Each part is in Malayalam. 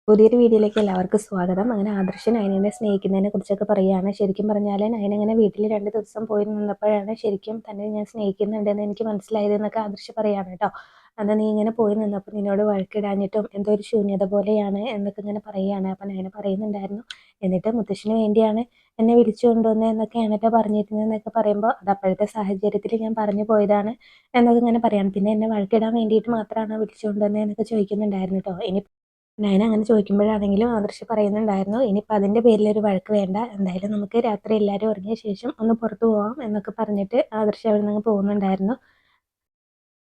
പുതിയൊരു വീഡിയോയിലേക്ക് എല്ലാവർക്കും സ്വാഗതം. അങ്ങനെ ആദർശ് നയനയെ സ്നേഹിക്കുന്നതിനെ കുറിച്ചൊക്കെ പറയുകയാണ്. ശരിക്കും പറഞ്ഞാൽ നയന ഇങ്ങനെ വീട്ടിൽ 2 ദിവസം പോയി നിന്നപ്പോഴാണ് ശരിക്കും തന്നെ ഞാൻ സ്നേഹിക്കുന്നുണ്ടെന്ന് എനിക്ക് മനസ്സിലായത് എന്നൊക്കെ ആദർശ് പറയാണ് കേട്ടോ. അത് നീ ഇങ്ങനെ പോയി നിന്നപ്പോൾ നിന്നോട് വഴക്കിടാഞ്ഞിട്ടും എന്തോ ഒരു ശൂന്യത പോലെയാണ് എന്നൊക്കെ ഇങ്ങനെ പറയുകയാണ്. അപ്പം നയന പറയുന്നുണ്ടായിരുന്നു, എന്നിട്ട് മുത്തശ്ശിന് വേണ്ടിയാണ് എന്നെ വിളിച്ചു കൊണ്ടുവന്നത് എന്നൊക്കെയാണ് കേട്ടോ പറഞ്ഞിരുന്നതെന്നൊക്കെ പറയുമ്പോൾ അത് അപ്പോഴത്തെ സാഹചര്യത്തിൽ ഞാൻ പറഞ്ഞു പോയതാണ് എന്നൊക്കെ ഇങ്ങനെ പറയാണ്. പിന്നെ എന്നെ വഴക്കിടാൻ വേണ്ടിയിട്ട് മാത്രമാണ് വിളിച്ചു കൊണ്ടുവന്നത് എന്നൊക്കെ ചോദിക്കുന്നുണ്ടായിരുന്നു കേട്ടോ. നയന അങ്ങനെ ചോദിക്കുമ്പോഴാണെങ്കിലും ആദർശ് പറയുന്നുണ്ടായിരുന്നു, ഇനിയിപ്പോൾ അതിൻ്റെ പേരിലൊരു വഴക്ക് വേണ്ട, എന്തായാലും നമുക്ക് രാത്രി എല്ലാവരും ഉറങ്ങിയ ശേഷം ഒന്ന് പുറത്തു പോവാം എന്നൊക്കെ പറഞ്ഞിട്ട് ആദർശ് അവിടെ നിന്ന് പോകുന്നുണ്ടായിരുന്നു.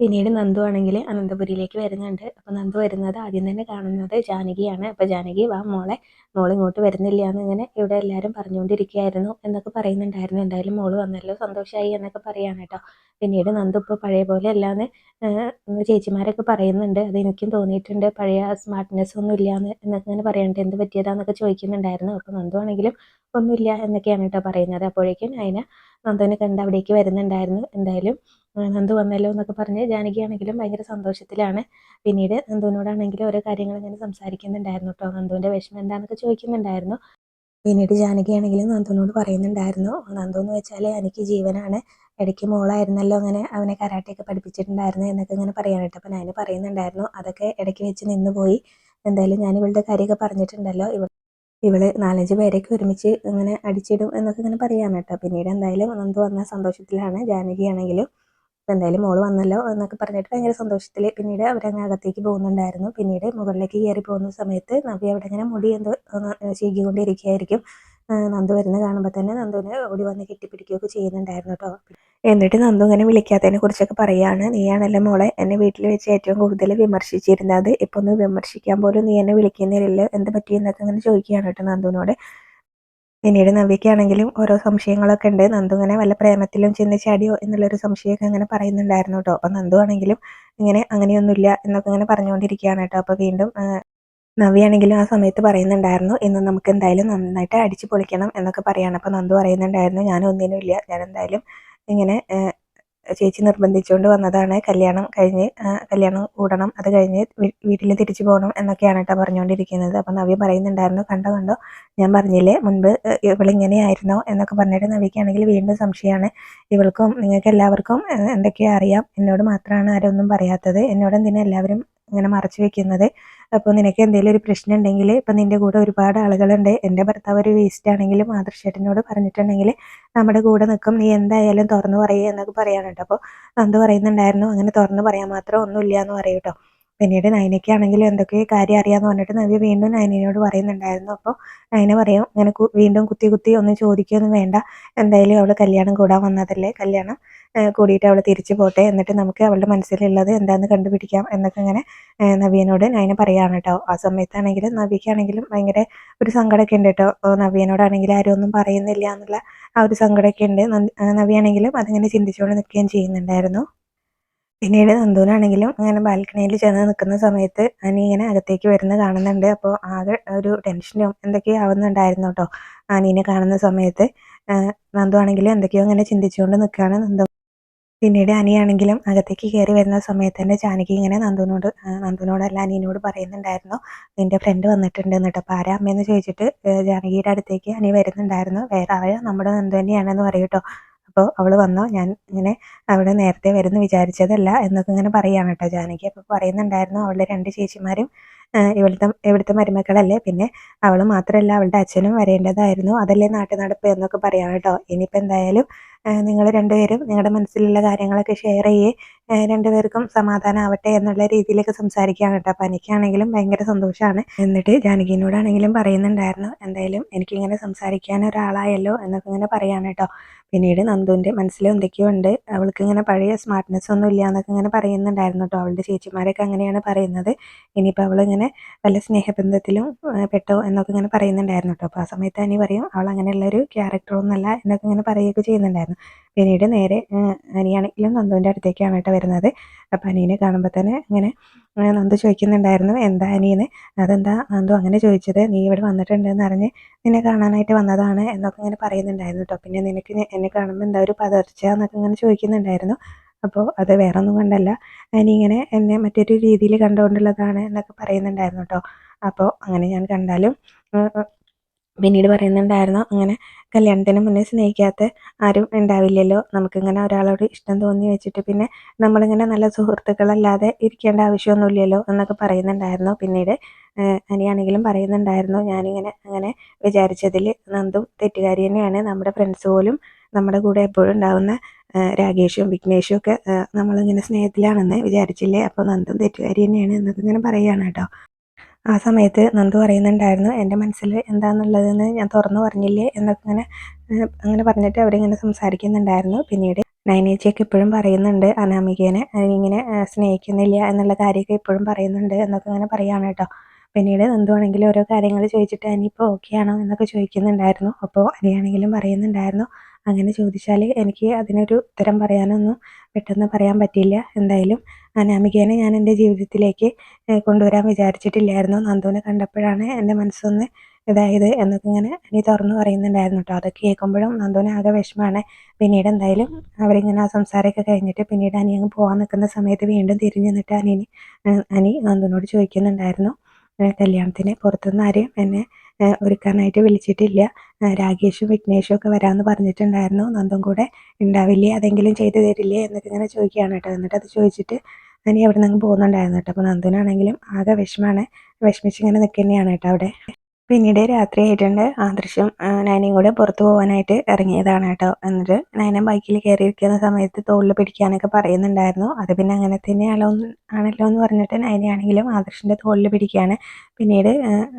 പിന്നീട് നന്ദു ആണെങ്കിൽ അനന്തപുരിയിലേക്ക് വരുന്നുണ്ട്. അപ്പോൾ നന്ദു വരുന്നത് ആദ്യം തന്നെ കാണുന്നത് ജാനകിയാണ്. അപ്പോൾ ജാനകി വാ മോളെ, മോൾ ഇങ്ങോട്ട് വരുന്നില്ല എന്ന് ഇങ്ങനെ ഇവിടെ എല്ലാവരും പറഞ്ഞുകൊണ്ടിരിക്കുകയായിരുന്നു എന്നൊക്കെ പറയുന്നുണ്ടായിരുന്നു. എന്തായാലും മോള് വന്നല്ലോ, സന്തോഷമായി എന്നൊക്കെ പറയാണ് കേട്ടോ. പിന്നീട് നന്ദു ഇപ്പോൾ പഴയ പോലെ അല്ലാന്ന് ചേച്ചിമാരൊക്കെ പറയുന്നുണ്ട്. അത് എനിക്കും തോന്നിയിട്ടുണ്ട്, പഴയ സ്മാർട്ട്നെസ് ഒന്നും ഇല്ലാന്ന് എന്നൊക്കെ ഇങ്ങനെ പറയാനുണ്ട്. എന്ത് പറ്റിയതാന്നൊക്കെ ചോദിക്കുന്നുണ്ടായിരുന്നു. അപ്പോൾ നന്ദു ആണെങ്കിലും ഒന്നുമില്ല എന്നൊക്കെയാണ് കേട്ടോ പറയുന്നത്. അപ്പോഴേക്കും അതിനെ നന്ദുവിനെ കണ്ട് അവിടേക്ക് വരുന്നുണ്ടായിരുന്നു. എന്തായാലും നന്ദു വന്നല്ലോ എന്നൊക്കെ പറഞ്ഞ് ജാനകിയാണെങ്കിലും ഭയങ്കര സന്തോഷത്തിലാണ്. പിന്നീട് നന്ദുവിനോടാണെങ്കിലും ഓരോ കാര്യങ്ങൾ ഇങ്ങനെ സംസാരിക്കുന്നുണ്ടായിരുന്നു കേട്ടോ. നന്ദുവിൻ്റെ വിഷമം എന്താണെന്നൊക്കെ ചോദിക്കുന്നുണ്ടായിരുന്നു. പിന്നീട് ജാനകിയാണെങ്കിലും നന്ദുവിനോട് പറയുന്നുണ്ടായിരുന്നു, നന്ദു എന്ന് വെച്ചാൽ എനിക്ക് ജീവനാണ്, ഇടയ്ക്ക് മോളായിരുന്നല്ലോ അങ്ങനെ അവനെ കരാട്ടെയൊക്കെ പഠിപ്പിച്ചിട്ടുണ്ടായിരുന്നു എന്നൊക്കെ ഇങ്ങനെ പറയാനായിട്ട്. അപ്പം ഞാൻ പറയുന്നുണ്ടായിരുന്നു, അതൊക്കെ ഇടയ്ക്ക് വെച്ച് നിന്ന് പോയി, എന്തായാലും ഞാൻ ഇവളുടെ കാര്യമൊക്കെ പറഞ്ഞിട്ടുണ്ടല്ലോ, ഇവള് 4-5 പേരെയൊക്കെ ഒരുമിച്ച് ഇങ്ങനെ അടിച്ചിടും എന്നൊക്കെ ഇങ്ങനെ പറയാൻ കേട്ടോ. പിന്നീട് എന്തായാലും നന്ദു വന്ന സന്തോഷത്തിലാണ് ജാനകിയാണെങ്കിലും. അപ്പോൾ എന്തായാലും മോള് വന്നല്ലോ എന്നൊക്കെ പറഞ്ഞിട്ട് ഭയങ്കര സന്തോഷത്തിൽ പിന്നീട് അവരങ്ങ് അകത്തേക്ക് പോകുന്നുണ്ടായിരുന്നു. പിന്നീട് മുകളിലേക്ക് കയറി പോകുന്ന സമയത്ത് നവ്യ അവിടെ ഇങ്ങനെ മുടി എന്തോ ചീകിക്കൊണ്ടിരിക്കുകയായിരിക്കും. നന്ദു വരുന്നത് കാണുമ്പോൾ തന്നെ നന്ദുവിനെ ഓടി വന്ന് കെട്ടിപ്പിടിക്കുകയൊക്കെ ചെയ്യുന്നുണ്ടായിരുന്നു കേട്ടോ. എന്നിട്ട് നന്ദു ഇങ്ങനെ വിളിക്കാത്തതിനെ കുറിച്ചൊക്കെ പറയാണ്, നീയാണല്ലോ മോളെ എന്നെ വീട്ടിൽ വെച്ച് ഏറ്റവും കൂടുതൽ വിമർശിച്ചിരുന്നത്, ഇപ്പോൾ ഒന്ന് വിമർശിക്കാൻ പോലും നീ എന്നെ വിളിക്കുന്നില്ലല്ലോ, എന്ത് പറ്റിയെന്നൊക്കെ അങ്ങനെ ചോദിക്കുകയാണ് കേട്ടോ നന്ദുവിനോട്. പിന്നീട് നവ്യയ്ക്കാണെങ്കിലും ഓരോ സംശയങ്ങളൊക്കെ ഉണ്ട്, നന്ദു ഇങ്ങനെ വല്ല പ്രേമത്തിലും ചെന്ന് ചാടിയോ എന്നുള്ളൊരു സംശയമൊക്കെ അങ്ങനെ പറയുന്നുണ്ടായിരുന്നു കേട്ടോ. അപ്പം നന്ദു ആണെങ്കിലും ഇങ്ങനെ അങ്ങനെയൊന്നുമില്ല എന്നൊക്കെ ഇങ്ങനെ പറഞ്ഞുകൊണ്ടിരിക്കുകയാണ് കേട്ടോ. അപ്പോൾ വീണ്ടും നവ്യാണെങ്കിലും ആ സമയത്ത് പറയുന്നുണ്ടായിരുന്നു, ഇന്ന് നമുക്ക് എന്തായാലും നന്നായിട്ട് അടിച്ച് പൊളിക്കണം എന്നൊക്കെ പറയാണ്. അപ്പോൾ നന്ദു പറയുന്നുണ്ടായിരുന്നു, ഞാനൊന്നിനുമില്ല, ഞാൻ എന്തായാലും ഇങ്ങനെ ചേച്ചി നിർബന്ധിച്ചുകൊണ്ട് വന്നതാണ്, കല്യാണം കഴിഞ്ഞ് കല്യാണം കൂടണം, അത് കഴിഞ്ഞ് വീട്ടിൽ തിരിച്ചു പോകണം എന്നൊക്കെയാണ് കേട്ടോ പറഞ്ഞുകൊണ്ടിരിക്കുന്നത്. അപ്പം നവ്യ പറയുന്നുണ്ടായിരുന്നു, കണ്ടോ കണ്ടോ ഞാൻ പറഞ്ഞില്ലേ മുൻപ് ഇവളിങ്ങനെയായിരുന്നോ എന്നൊക്കെ പറഞ്ഞിട്ട് നവ്യയ്ക്കാണെങ്കിൽ വീണ്ടും സംശയമാണ്. ഇവൾക്കും നിങ്ങൾക്ക് എല്ലാവർക്കും എന്തൊക്കെയോ അറിയാം, എന്നോട് മാത്രമാണ് ആരൊന്നും പറയാത്തത്, എന്നോട് എന്തിനാ എല്ലാവരും ഇങ്ങനെ മറച്ചു വെക്കുന്നത്, അപ്പോൾ നിനക്ക് എന്തെങ്കിലും ഒരു പ്രശ്നം ഉണ്ടെങ്കിൽ ഇപ്പം നിൻ്റെ കൂടെ ഒരുപാട് ആളുകളുണ്ട്, എൻ്റെ ഭർത്താവ് ഒരു വേസ്റ്റ് ആണെങ്കിലും ആദർശേട്ടനോട് പറഞ്ഞിട്ടുണ്ടെങ്കിൽ നമ്മുടെ കൂടെ നിൽക്കും, നീ എന്തായാലും തുറന്നു പറയുക എന്നൊക്കെ പറയാനുണ്ട്. അപ്പോൾ നന്ദു പറയുന്നുണ്ടായിരുന്നു, അങ്ങനെ തുറന്നു പറയാൻ മാത്രം ഒന്നുമില്ല എന്ന് പറയും കേട്ടോ. പിന്നീട് നയനയ്ക്കാണെങ്കിലും എന്തൊക്കെ കാര്യം അറിയാമെന്ന് പറഞ്ഞിട്ട് നവ്യ വീണ്ടും നയനയോട് പറയുന്നുണ്ടായിരുന്നു. അപ്പോൾ നയന പറയും, ഇങ്ങനെ വീണ്ടും കുത്തി കുത്തി ഒന്നും ചോദിക്കുകയൊന്നും വേണ്ട, എന്തായാലും അവൾ കല്യാണം കൂടാൻ വന്നതല്ലേ, കല്യാണം കൂടിയിട്ട് അവൾ തിരിച്ചു പോട്ടെ, എന്നിട്ട് നമുക്ക് അവളുടെ മനസ്സിലുള്ളത് എന്താണെന്ന് കണ്ടുപിടിക്കാം എന്നൊക്കെ ഇങ്ങനെ നവ്യനോട് നയന പറയാണ് കേട്ടോ. ആ സമയത്താണെങ്കിലും നവ്യയ്ക്കാണെങ്കിലും ഭയങ്കര ഒരു സങ്കടമൊക്കെ ഉണ്ട് കേട്ടോ. നവ്യനോടാണെങ്കിൽ ആരും ഒന്നും പറയുന്നില്ല എന്നുള്ള ആ ഒരു സങ്കടമൊക്കെ ഉണ്ട്. നവ്യാണെങ്കിലും അതിങ്ങനെ ചിന്തിച്ചുകൊണ്ട് നിൽക്കുകയും ചെയ്യുന്നുണ്ടായിരുന്നു. പിന്നീട് നന്ദുവിനാണെങ്കിലും അങ്ങനെ ബാൽക്കണിയിൽ ചെന്ന് നിൽക്കുന്ന സമയത്ത് അനി ഇങ്ങനെ അകത്തേക്ക് വരുന്നത് കാണുന്നുണ്ട്. അപ്പോൾ ആകെ ഒരു ടെൻഷനും എന്തൊക്കെയോ ആവുന്നുണ്ടായിരുന്നു കേട്ടോ അനീനെ കാണുന്ന സമയത്ത്. നന്ദു ആണെങ്കിലും എന്തൊക്കെയോ അങ്ങനെ ചിന്തിച്ചുകൊണ്ട് നിൽക്കുകയാണ്. പിന്നീട് അനിയാണെങ്കിലും അകത്തേക്ക് കയറി വരുന്ന സമയത്ത് തന്നെ ജാനകി ഇങ്ങനെ നന്ദുവിനോടല്ല അനിയനോട് പറയുന്നുണ്ടായിരുന്നു, നിൻ്റെ ഫ്രണ്ട് വന്നിട്ടുണ്ട് എന്നിട്ട്. അപ്പോൾ ആരാ അമ്മയെന്ന് ചോദിച്ചിട്ട് ജാനകിയുടെ അടുത്തേക്ക് അനി വരുന്നുണ്ടായിരുന്നു. വേറെ ആരാ, നമ്മുടെ നന്ദു തന്നെയാണെന്ന് പറയും കേട്ടോ. അപ്പോൾ അവൾ വന്നോ, ഞാൻ ഇങ്ങനെ അവിടെ നേരത്തെ വരുമെന്ന് വിചാരിച്ചതല്ല എന്നൊക്കെ ഇങ്ങനെ പറയുകയാണ് കേട്ടോ ജാനകി. അപ്പോൾ പറയുന്നുണ്ടായിരുന്നു, അവളുടെ 2 ചേച്ചിമാരും ഇവിടുത്തെ മരുമക്കളല്ലേ, പിന്നെ അവൾ മാത്രമല്ല അവളുടെ അച്ഛനും വരേണ്ടതായിരുന്നു, അതല്ലേ നാട്ടുനടപ്പ് എന്നൊക്കെ പറയാം കേട്ടോ. ഇനിയിപ്പോൾ എന്തായാലും നിങ്ങൾ രണ്ടുപേരും നിങ്ങളുടെ മനസ്സിലുള്ള കാര്യങ്ങളൊക്കെ ഷെയർ ചെയ്യേ, രണ്ടുപേർക്കും സമാധാനമാവട്ടെ എന്നുള്ള രീതിയിലൊക്കെ സംസാരിക്കുകയാണ് കേട്ടോ. അപ്പോൾ എനിക്കാണെങ്കിലും ഭയങ്കര സന്തോഷമാണ്. എന്നിട്ട് ജാനകിനോടാണെങ്കിലും പറയുന്നുണ്ടായിരുന്നു, എന്തായാലും എനിക്കിങ്ങനെ സംസാരിക്കാൻ ഒരാളായല്ലോ എന്നൊക്കെ ഇങ്ങനെ പറയാണ് കേട്ടോ. പിന്നീട് നന്ദുവിൻ്റെ മനസ്സിൽ എന്തൊക്കെയോ ഉണ്ട്, അവൾക്ക് ഇങ്ങനെ പഴയ സ്മാർട്ട്നെസ് ഒന്നും ഇല്ല എന്നൊക്കെ ഇങ്ങനെ പറയുന്നുണ്ടായിരുന്നു കേട്ടോ. അവളുടെ ചേച്ചിമാരൊക്കെ അങ്ങനെയാണ് പറയുന്നത്, ഇനിയിപ്പോൾ അവളിങ്ങനെ വല്ല സ്നേഹബന്ധത്തിലും പെട്ടോ എന്നൊക്കെ ഇങ്ങനെ പറയുന്നുണ്ടായിരുന്നു കേട്ടോ. അപ്പോൾ ആ സമയത്ത് അനി പറയും, അവൾ അങ്ങനെയുള്ളൊരു ക്യാരക്ടറൊന്നുമല്ല എന്നൊക്കെ ഇങ്ങനെ പറയുകയൊക്കെ ചെയ്യുന്നുണ്ടായിരുന്നു. പിന്നീട് നേരെ അനിയാണെങ്കിലും നന്ദുവിൻ്റെ അടുത്തേക്കാണ് കേട്ടോ വരുന്നത്. അപ്പോൾ അനീനെ കാണുമ്പോൾ തന്നെ ഇങ്ങനെ നന്ദു ചോദിക്കുന്നുണ്ടായിരുന്നു, എന്താ അനിയെന്ന്. അതെന്താ നന്ദു അങ്ങനെ ചോദിച്ചത്, നീ ഇവിടെ വന്നിട്ടുണ്ടെന്ന് അറിഞ്ഞ് നിന്നെ കാണാനായിട്ട് വന്നതാണ് എന്നൊക്കെ ഇങ്ങനെ പറയുന്നുണ്ടായിരുന്നു കേട്ടോ. പിന്നെ നിനക്ക് എന്നെ കാണുമ്പോൾ എന്താ ഒരു പതർച്ച എന്നൊക്കെ ഇങ്ങനെ ചോദിക്കുന്നുണ്ടായിരുന്നു. അപ്പോൾ അത് വേറെ ഒന്നും കൊണ്ടല്ല, അനി ഇങ്ങനെ എന്നെ മറ്റൊരു രീതിയിൽ കണ്ടുകൊണ്ടുള്ളതാണ് എന്നൊക്കെ പറയുന്നുണ്ടായിരുന്നു കേട്ടോ. അപ്പോൾ അങ്ങനെ ഞാൻ കണ്ടാലും പിന്നീട് പറയുന്നുണ്ടായിരുന്നു, അങ്ങനെ കല്യാണത്തിന് മുന്നേ സ്നേഹിക്കാത്ത ആരും ഉണ്ടാവില്ലല്ലോ, നമുക്കിങ്ങനെ ഒരാളോട് ഇഷ്ടം തോന്നി വെച്ചിട്ട് പിന്നെ നമ്മളിങ്ങനെ നല്ല സുഹൃത്തുക്കളല്ലാതെ ഇരിക്കേണ്ട ആവശ്യമൊന്നുമില്ലല്ലോ എന്നൊക്കെ പറയുന്നുണ്ടായിരുന്നു. പിന്നീട് അനിയാണെങ്കിലും പറയുന്നുണ്ടായിരുന്നു, ഞാനിങ്ങനെ അങ്ങനെ വിചാരിച്ചതിൽ നന്ദും തെറ്റുകാരി തന്നെയാണ്. നമ്മുടെ ഫ്രണ്ട്സ് പോലും നമ്മുടെ കൂടെ എപ്പോഴും ഉണ്ടാവുന്ന രാകേഷും വിഘ്നേഷും ഒക്കെ നമ്മളിങ്ങനെ സ്നേഹത്തിലാണെന്ന് വിചാരിച്ചില്ലേ, അപ്പോൾ നന്ദും തെറ്റുകാരി തന്നെയാണ് എന്നൊക്കെ ഇങ്ങനെ പറയുകയാണ് കേട്ടോ. ആ സമയത്ത് നന്ദു പറയുന്നുണ്ടായിരുന്നു, എൻ്റെ മനസ്സിൽ എന്താണെന്നുള്ളതെന്ന് ഞാൻ തുറന്നു പറഞ്ഞില്ലേ എന്നൊക്കെ ഇങ്ങനെ അങ്ങനെ പറഞ്ഞിട്ട് അവരിങ്ങനെ സംസാരിക്കുന്നുണ്ടായിരുന്നു. പിന്നീട് നയനേച്ചിയൊക്കെ ഇപ്പോഴും പറയുന്നുണ്ട് അനാമികേനെ ഇങ്ങനെ സ്നേഹിക്കുന്നില്ല എന്നുള്ള കാര്യമൊക്കെ ഇപ്പോഴും പറയുന്നുണ്ട് എന്നൊക്കെ ഇങ്ങനെ പറയുകയാണ് കേട്ടോ. പിന്നീട് നന്ദു ആണെങ്കിലും ഓരോ കാര്യങ്ങൾ ചോദിച്ചിട്ട് അനിയിപ്പോൾ ഓക്കെ ആണോ എന്നൊക്കെ ചോദിക്കുന്നുണ്ടായിരുന്നു. അപ്പോൾ അനിയാണെങ്കിലും പറയുന്നുണ്ടായിരുന്നു, അങ്ങനെ ചോദിച്ചാൽ എനിക്ക് അതിനൊരു ഉത്തരം പറയാനൊന്നും പെട്ടെന്ന് പറയാൻ പറ്റില്ല. എന്തായാലും അനാമികേനെ ഞാൻ എൻ്റെ ജീവിതത്തിലേക്ക് കൊണ്ടുവരാൻ വിചാരിച്ചിട്ടില്ലായിരുന്നു. നന്ദുവിനെ കണ്ടപ്പോഴാണ് എൻ്റെ മനസ്സൊന്ന് ഇതായത് എന്നൊക്കെ ഇങ്ങനെ അനി തുറന്നു പറയുന്നുണ്ടായിരുന്നു കേട്ടോ. അതൊക്കെ കേൾക്കുമ്പോഴും നന്ദുവിന് ആകെ വിഷമമാണ്. പിന്നീട് എന്തായാലും അവരിങ്ങനെ ആ സംസാരമൊക്കെ കഴിഞ്ഞിട്ട് പിന്നീട് അനി അങ്ങ് പോകാൻ നിൽക്കുന്ന സമയത്ത് വീണ്ടും തിരിഞ്ഞു നിന്നിട്ട് അനി നന്ദുവിനോട് ചോദിക്കുന്നുണ്ടായിരുന്നു, കല്യാണത്തിന് പുറത്തുനിന്ന് ആരെയും എന്നെ ഒരുക്കാനായിട്ട് വിളിച്ചിട്ടില്ല, രാകേഷും വിഘ്നേഷും ഒക്കെ വരാമെന്ന് പറഞ്ഞിട്ടുണ്ടായിരുന്നു, നന്ദും കൂടെ ഉണ്ടാവില്ലേ, അതെങ്കിലും ചെയ്തു തരില്ലേ എന്നൊക്കെ ഇങ്ങനെ ചോദിക്കുകയാണ് കേട്ടോ. എന്നിട്ട് അത് ചോദിച്ചിട്ട് അനി അവിടെ നിന്ന് പോകുന്നുണ്ടായിരുന്നു കേട്ടോ. അപ്പോൾ നന്ദുവിനാണെങ്കിലും ആകെ വിഷമമാണ്, വിഷമിച്ചിങ്ങനെ നിൽക്കുന്നതാണ് കേട്ടോ അവിടെ. പിന്നീട് രാത്രി ആയിട്ടുണ്ട്. ആദർശും നയനയും കൂടെ പുറത്തു പോകാനായിട്ട് ഇറങ്ങിയതാണ് കേട്ടോ. എന്നിട്ട് നയന ബൈക്കിൽ കയറിയിരിക്കുന്ന സമയത്ത് തോളിൽ പിടിക്കാനൊക്കെ പറയുന്നുണ്ടായിരുന്നു. അത് പിന്നെ അങ്ങനെ തന്നെയാണല്ലോ എന്ന് പറഞ്ഞിട്ട് നയനയാണെങ്കിലും ആദർശിൻ്റെ തോളിൽ പിടിക്കുകയാണ്. പിന്നീട്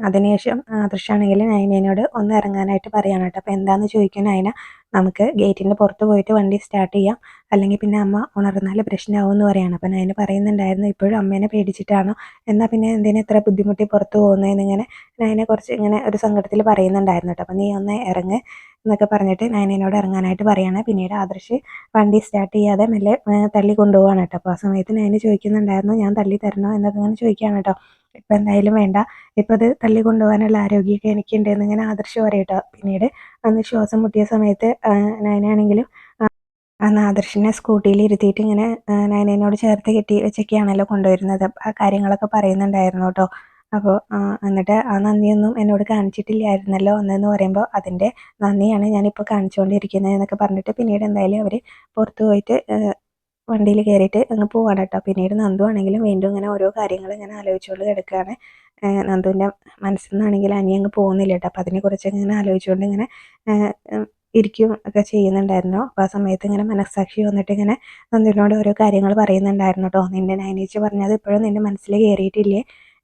അതിനുശേഷം ആദർശാണെങ്കിലും നയനയോട് ഒന്ന് ഇറങ്ങാനായിട്ട് പറയാണ് കേട്ടോ. അപ്പോൾ എന്താണെന്ന് ചോദിക്കും നയന. നമുക്ക് ഗേറ്റിൻ്റെ പുറത്ത് പോയിട്ട് വണ്ടി സ്റ്റാർട്ട് ചെയ്യാം, അല്ലെങ്കിൽ പിന്നെ അമ്മ ഉണർന്നാൽ പ്രശ്നമാവും എന്ന് പറയാണ്. അപ്പോൾ നയന പറയുന്നുണ്ടായിരുന്നു, ഇപ്പോഴും അമ്മേനെ പേടിച്ചിട്ടാണോ, എന്നാൽ പിന്നെ എന്തിനാ ഇത്ര ബുദ്ധിമുട്ടി പുറത്ത് പോകുന്നതെന്നിങ്ങനെ നയനെ കുറച്ച് ഇങ്ങനെ ഒരു സങ്കടത്തിൽ പറയുന്നുണ്ടായിരുന്നു കേട്ടോ. അപ്പോൾ നീ ഒന്ന് ഇറങ്ങ് എന്നൊക്കെ പറഞ്ഞിട്ട് നയനയോട് ഇറങ്ങാനായിട്ട് പറയാണ്. പിന്നീട് ആദർശ് വണ്ടി സ്റ്റാർട്ട് ചെയ്യാതെ മെല്ലെ തള്ളി കൊണ്ടുപോകാണ് കേട്ടോ. അപ്പോൾ ആ സമയത്ത് നയന ചോദിക്കുന്നുണ്ടായിരുന്നു, ഞാൻ തള്ളി തരണോ എന്നൊക്കെ ഇങ്ങനെ ചോദിക്കുകയാണ് കേട്ടോ. ഇപ്പം എന്തായാലും വേണ്ട, ഇപ്പം അത് തള്ളി കൊണ്ടുപോകാനുള്ള ആരോഗ്യമൊക്കെ എനിക്കുണ്ട് എന്നിങ്ങനെ ആദർശ് പറയും കേട്ടോ. പിന്നീട് അന്ന് ശ്വാസം മുട്ടിയ സമയത്ത് നയനാണെങ്കിലും അന്ന് ആദർശിനെ സ്കൂട്ടിയിൽ ഇരുത്തിയിട്ട് ഇങ്ങനെ നയനയോട് ചേർത്ത് കെട്ടി വെച്ചൊക്കെയാണല്ലോ കൊണ്ടുവരുന്നത്. ആ കാര്യങ്ങളൊക്കെ പറയുന്നുണ്ടായിരുന്നു കേട്ടോ. അപ്പോൾ എന്നിട്ട് ആ നന്ദിയൊന്നും എന്നോട് കാണിച്ചിട്ടില്ലായിരുന്നല്ലോ എന്നു പറയുമ്പോൾ അതിൻ്റെ നന്ദിയാണ് ഞാനിപ്പോൾ കാണിച്ചുകൊണ്ടിരിക്കുന്നത് എന്നൊക്കെ പറഞ്ഞിട്ട് പിന്നീട് എന്തായാലും അവർ പുറത്ത് പോയിട്ട് വണ്ടിയിൽ കയറിയിട്ട് അങ്ങ് പോവാണ് കേട്ടോ. പിന്നീട് നന്ദു ആണെങ്കിലും വീണ്ടും ഇങ്ങനെ ഓരോ കാര്യങ്ങൾ ഇങ്ങനെ ആലോചിച്ചുകൊണ്ട് കിടക്കുകയാണ്. നന്ദുവിൻ്റെ മനസ്സിൽ നിന്നാണെങ്കിൽ അനി അങ്ങ് പോകുന്നില്ല കേട്ടോ. അപ്പോൾ അതിനെക്കുറിച്ച് ഇങ്ങനെ ആലോചിച്ചുകൊണ്ട് ഇങ്ങനെ ഇരിക്കും ഒക്കെ ചെയ്യുന്നുണ്ടായിരുന്നു. അപ്പോൾ ആ സമയത്ത് ഇങ്ങനെ മനസ്സാക്ഷി വന്നിട്ട് ഇങ്ങനെ നന്ദുവിനോട് ഓരോ കാര്യങ്ങൾ പറയുന്നുണ്ടായിരുന്നു കേട്ടോ. നിൻ്റെ നയനേച്ചി പറഞ്ഞത് ഇപ്പോഴും നിൻ്റെ മനസ്സിൽ കയറിയിട്ടില്ലേ,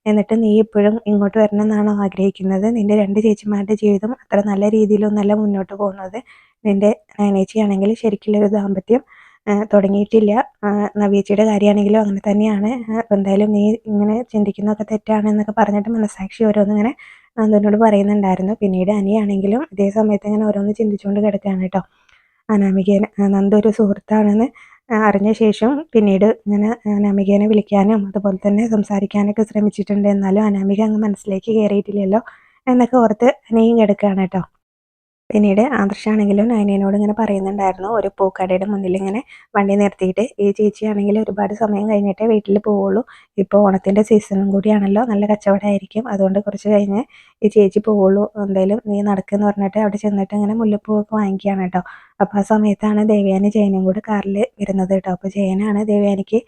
എന്നിട്ട് നീ ഇപ്പോഴും ഇങ്ങോട്ട് വരണം എന്നാണോ ആഗ്രഹിക്കുന്നത്, നിൻ്റെ രണ്ട് ചേച്ചിമാരുടെ ജീവിതം അത്ര നല്ല രീതിയിലൊന്നല്ല മുന്നോട്ട് പോകുന്നത്, നിൻ്റെ നയനേച്ചിയാണെങ്കിൽ ശരിക്കുള്ളൊരു ദാമ്പത്യം തുടങ്ങിയിട്ടില്ല, നവ്യേച്ചിയുടെ കാര്യമാണെങ്കിലും അങ്ങനെ തന്നെയാണ്, എന്തായാലും നീ ഇങ്ങനെ ചിന്തിക്കുന്നതൊക്കെ തെറ്റാണ് എന്നൊക്കെ പറഞ്ഞിട്ട് മനസ്സാക്ഷി ഓരോന്നിങ്ങനെ നന്ദുവിനോട് പറയുന്നുണ്ടായിരുന്നു. പിന്നീട് അനിയാണെങ്കിലും ഇതേ സമയത്ത് ഇങ്ങനെ ഓരോന്ന് ചിന്തിച്ചുകൊണ്ട് കിടക്കുകയാണ് കേട്ടോ. അനാമികേനെ നന്ദു ഒരു സുഹൃത്താണെന്ന് അറിഞ്ഞ ശേഷം പിന്നീട് ഇങ്ങനെ അനാമികേനെ വിളിക്കാനും അതുപോലെ തന്നെ സംസാരിക്കാനൊക്കെ ശ്രമിച്ചിട്ടുണ്ട്. എന്നാലും അനാമിക അങ്ങ് മനസ്സിലേക്ക് കയറിയിട്ടില്ലല്ലോ എന്നൊക്കെ ഓർത്ത് അനിയും കിടക്കുകയാണ് കേട്ടോ. പിന്നീട് ആദർശാണെങ്കിലും നയനയോട് ഇങ്ങനെ പറയുന്നുണ്ടായിരുന്നു, ഒരു പൂക്കടയുടെ മുന്നിൽ ഇങ്ങനെ വണ്ടി നിർത്തിയിട്ട്, ഈ ചേച്ചിയാണെങ്കിൽ ഒരുപാട് സമയം കഴിഞ്ഞിട്ടേ വീട്ടിൽ പോവുള്ളൂ, ഇപ്പോൾ ഓണത്തിൻ്റെ സീസണും കൂടിയാണല്ലോ, നല്ല കച്ചവടമായിരിക്കും, അതുകൊണ്ട് കുറച്ച് കഴിഞ്ഞ് ഈ ചേച്ചി പോവുള്ളൂ, എന്തായാലും നീ നടക്കുമെന്ന് പറഞ്ഞിട്ട് അവിടെ ചെന്നിട്ട് ഇങ്ങനെ മുല്ലപ്പൂവൊക്കെ വാങ്ങിക്കുകയാണ് കേട്ടോ. അപ്പോൾ ആ സമയത്താണ് ദേവയാനി ജയനും കൂടെ കാറിൽ വരുന്നത് കേട്ടോ. അപ്പോൾ ജയനാണ് ദേവയാനിക്ക്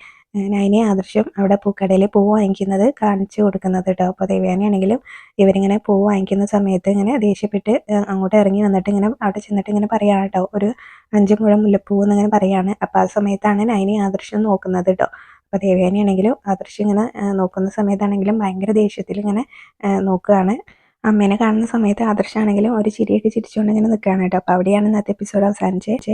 നയനയും ആദർശം അവിടെ പൂക്കടയിൽ പൂവ് വാങ്ങിക്കുന്നത് കാണിച്ചു കൊടുക്കുന്നത് കേട്ടോ. അപ്പോൾ ദേവയാനിയാണെങ്കിലും ഇവരിങ്ങനെ പൂവ് വാങ്ങിക്കുന്ന സമയത്ത് ഇങ്ങനെ ദേഷ്യപ്പെട്ട് അങ്ങോട്ട് ഇറങ്ങി വന്നിട്ട് ഇങ്ങനെ അവിടെ ചെന്നിട്ട് ഇങ്ങനെ പറയുകയാണ് കേട്ടോ, ഒരു 5 മുഴം മുല്ലപ്പൂ എന്നിങ്ങനെ പറയുകയാണ്. അപ്പോൾ ആ സമയത്താണ് നയനയും ആദർശം നോക്കുന്നത് കേട്ടോ. അപ്പോൾ ദേവയാനിയാണെങ്കിലും ആദർശം ഇങ്ങനെ നോക്കുന്ന സമയത്താണെങ്കിലും ഭയങ്കര ദേഷ്യത്തിൽ ഇങ്ങനെ നോക്കുകയാണ്. അമ്മേനെ കാണുന്ന സമയത്ത് ആദർശാണെങ്കിലും ഒരു ചിരിയൊക്കെ ചിരിച്ചുകൊണ്ട് ഇങ്ങനെ നിൽക്കുകയാണ് കേട്ടോ. അപ്പോൾ അവിടെയാണ് ഇന്നത്തെ എപ്പിസോഡ് അവസാനിച്ചത്.